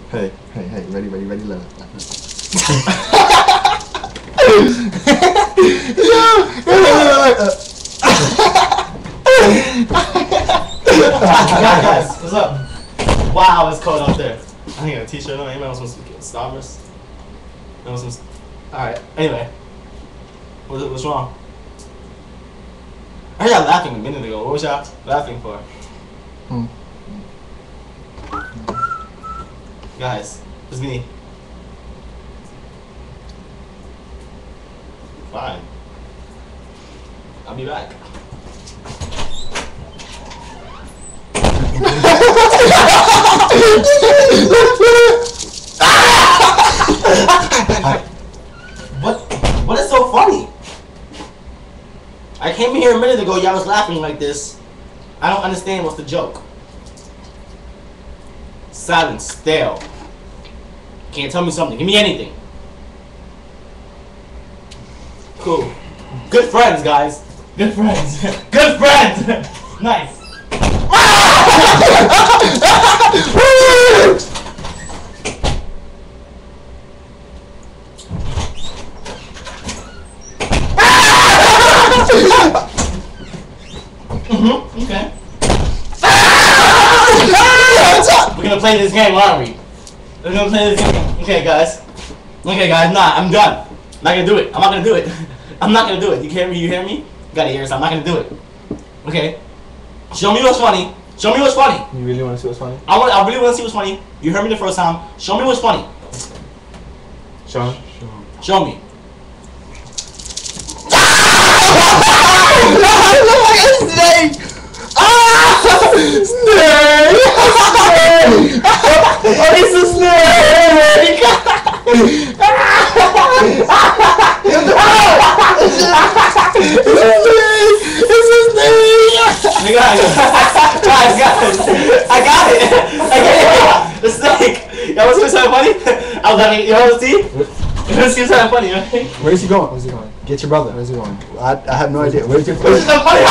Hey, ready, look. Guys, what's up? Wow, it's cold out there. I ain't got a t-shirt on. Anybody wants some Starburst? Alright, anyway. What's wrong? I heard y'all laughing a minute ago. What was y'all laughing for? Guys, it's me. Fine. I'll be back. What is so funny? I came in here a minute ago, y'all was laughing like this. I don't understand what's the joke. Silence, stale. Can't tell me something. Give me anything. Cool. Good friends, guys. Good friends. Good friends. Nice. Okay. We're gonna play this game, aren't we? We're gonna play this game. Okay, guys. Nah, I'm done. I'm not gonna do it. I'm not gonna do it. I'm not gonna do it. You hear me? You hear me? You got ears. I'm not gonna do it. Okay. Show me what's funny. Show me what's funny. You really want to see what's funny? I really want to see what's funny. You heard me the first time. Show me what's funny. Show me. Show me. Snake! Snake! Oh, it's a snake! It's a snake! Guys, I got it! The snake! Y'all want to see something funny? I was like, you want to see? You want to see something funny, right? Where's he going? Get your brother. Where's he going? I have no idea. Where's your This is funny!